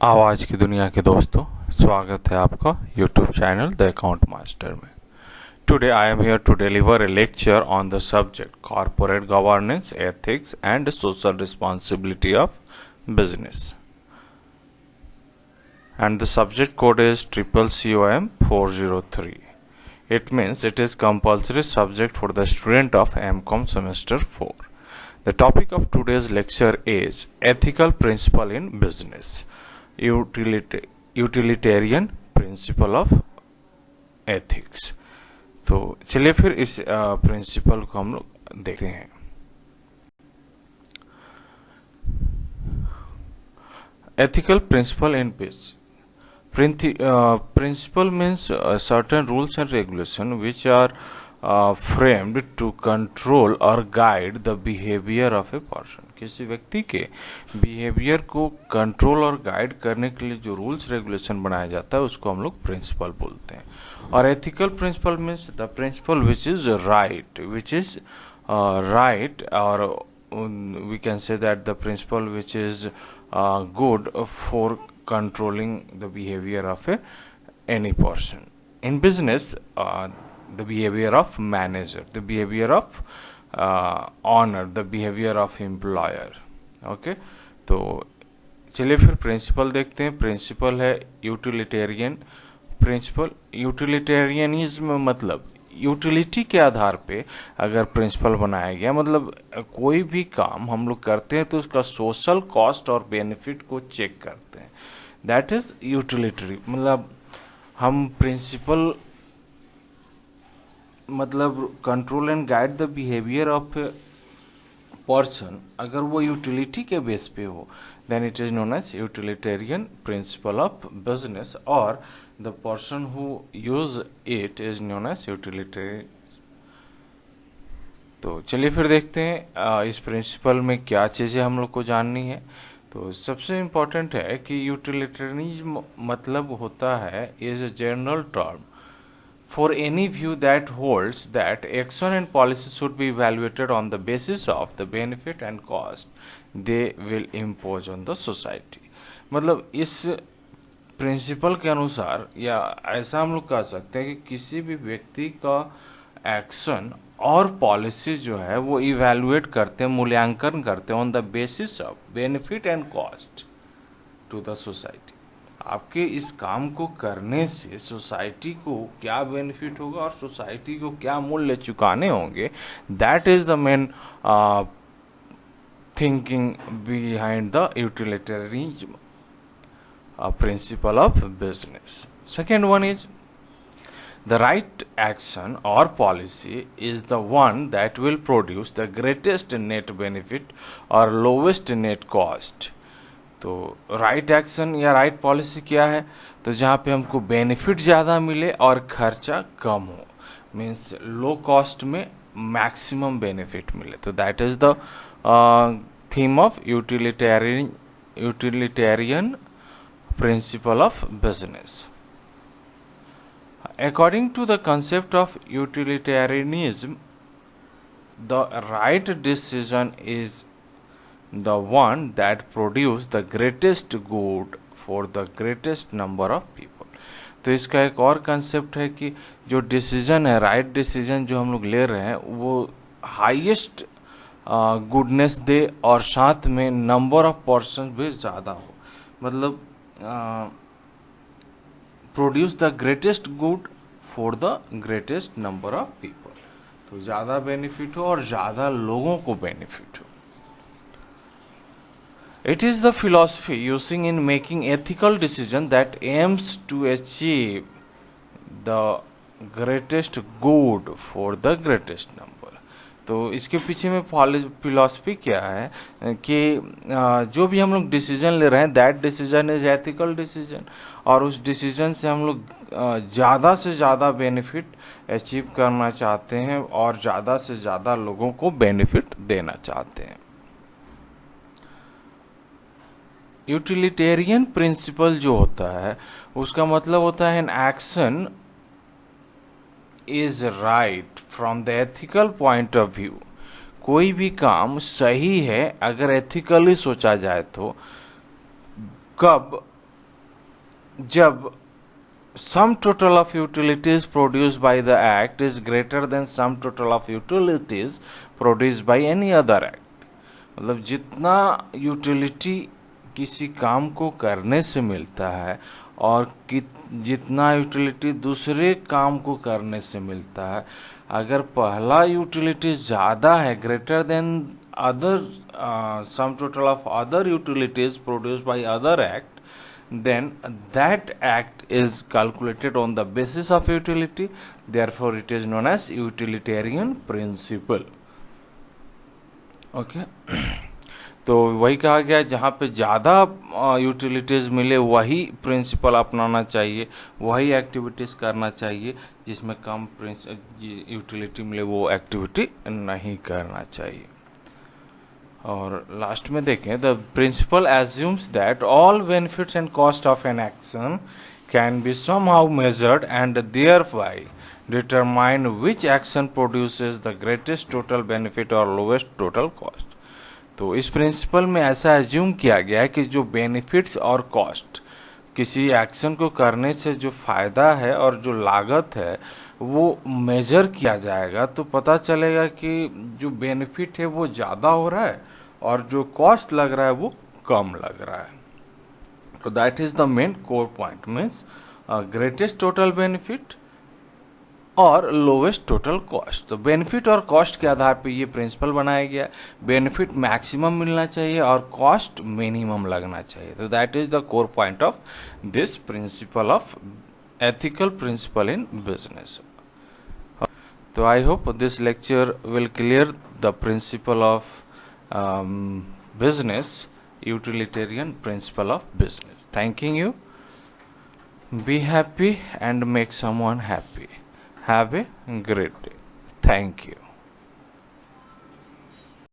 आवाज की दुनिया के दोस्तों, स्वागत है आपका YouTube channel the account master में। Today I am here to deliver a lecture on the subject corporate governance, ethics and social responsibility of business. And the subject code is CCCOM 403. It means it is compulsory subject for the student of MCOM semester 4. The topic of today's lecture is ethical principle in business. Utilitarian principle of ethics. तो चलिए फिर इस principal को हम लोग देखते हैं। Ethical principle in business. Principle means certain rules and regulation which are framed to control or guide the behavior of a person. किसी व्यक्ति के बिहेवियर को कंट्रोल और गाइड करने के लिए जो रूल्स रेगुलेशन बनाया जाता है उसको हम लोग प्रिंसिपल बोलते हैं। और ethical principle means the principle which is right, और we can say that the principle which is good for controlling the behavior of any person. In business, the behavior of manager, the behavior of owner, the behavior of employer. Okay, तो चलिए फिर principal देखते हैं। Principal है utilitarian principal. Utilitarianism मतलब utility के आधार पे अगर प्रिंसिपल बनाया गया, मतलब कोई भी काम हम लोग करते हैं तो उसका सोशल कॉस्ट और बेनिफिट को चेक करते हैं। That is utilitary. मतलब हम प्रिंसिपल मतलब control and guide the behaviour of person, अगर वो यूटिलिटी के बेस पे हो then it is known as utilitarian principle of business, और the person who use it is known as utilitarian. तो चलिए फिर देखते हैं इस प्रिंसिपल में क्या चीजें हम लोग को जाननी है। तो सबसे इम्पोर्टेंट है कि यूटिलिटेरियनिज्म मतलब होता है is a general term for any view that holds that action and policy should be evaluated on the basis of the benefit and cost they will impose on the society. मतलब इस principal के अनुसार, या ऐसा हम लोग कह सकते हैं कि किसी भी व्यक्ति का एक्शन और पॉलिसी जो है वो इवैल्यूएट करते हैं, मूल्यांकन करते हैं on the basis of benefit and cost to the society. आपके इस काम को करने से सोसाइटी को क्या बेनिफिट होगा और सोसाइटी को क्या मूल्य चुकाने होंगे, that is the main thinking behind the utilitarianism principle of business. Second one is the right action or policy is the one that will produce the greatest net benefit or lowest net cost. तो right action या right policy क्या है? तो जहाँ पे हमको benefit ज़्यादा मिले और खर्चा कम हो, मीन्स लो कॉस्ट में मैक्सिमम बेनिफिट मिले। तो that is the theme of utilitarian principle of business. According to the concept of utilitarianism, the right decision is the one that produces the greatest good for the greatest number of people. तो इसका एक और concept है कि जो decision है, right decision जो हम लोग ले रहे हैं वो हाईएस्ट गुडनेस दे और साथ में नंबर ऑफ पर्सन भी ज़्यादा हो, मतलब produce the greatest good for the greatest number of people. तो ज्यादा बेनिफिट हो और ज्यादा लोगों को बेनिफिट हो। It is the philosophy using in making ethical decision that aims to achieve the greatest good for the greatest number. तो इसके पीछे में फिलॉसफी क्या है कि जो भी हम लोग डिसीजन ले रहे हैं that decision is ethical decision, और उस डिसीजन से हम लोग ज़्यादा से ज़्यादा बेनिफिट अचीव करना चाहते हैं और ज़्यादा से ज़्यादा लोगों को बेनिफिट देना चाहते हैं। यूटिलिटेरियन प्रिंसिपल जो होता है उसका मतलब होता है an action is right from the ethical point of view. कोई भी काम सही है अगर एथिकली सोचा जाए तो, कब? जब sum total of utilities produced by the act is greater than sum total of utilities produced by any other act। मतलब जितना यूटिलिटी किसी काम को करने से मिलता है और जितना यूटिलिटी दूसरे काम को करने से मिलता है, अगर पहला यूटिलिटी ज़्यादा है, greater than other sum total of other utilities produced by other act, then that act is calculated on the basis of utility, therefore it is known as utilitarian principle। Okay तो वही कहा गया, जहाँ पे ज़्यादा utilities मिले वही principal अपनाना चाहिए, वही एक्टिविटीज़ करना चाहिए, जिसमें कम यूटिलिटी मिले वो एक्टिविटी नहीं करना चाहिए। और लास्ट में देखें, the principle assumes that all benefits and cost of an action can be somehow measured and thereby determine which action produces the greatest total benefit और लोवेस्ट टोटल कॉस्ट। तो इस प्रिंसिपल में ऐसा एज्यूम किया गया है कि जो बेनिफिट्स और कॉस्ट, किसी एक्शन को करने से जो फायदा है और जो लागत है वो मेजर किया जाएगा, तो पता चलेगा कि जो बेनिफिट है वो ज़्यादा हो रहा है और जो कॉस्ट लग रहा है वो कम लग रहा है। तो that is the main core point, means greatest total benefit और लोवेस्ट टोटल कॉस्ट। तो बेनिफिट और कॉस्ट के आधार पे ये प्रिंसिपल बनाया गया। बेनिफिट मैक्सिमम मिलना चाहिए और कॉस्ट मिनिमम लगना चाहिए। तो that is the core point of this principle of ethical principle in business। So I hope this lecture will clear the principle of business, utilitarian principle of business। Thanking you। Be happy and make someone happy। Have a great day। Thank you।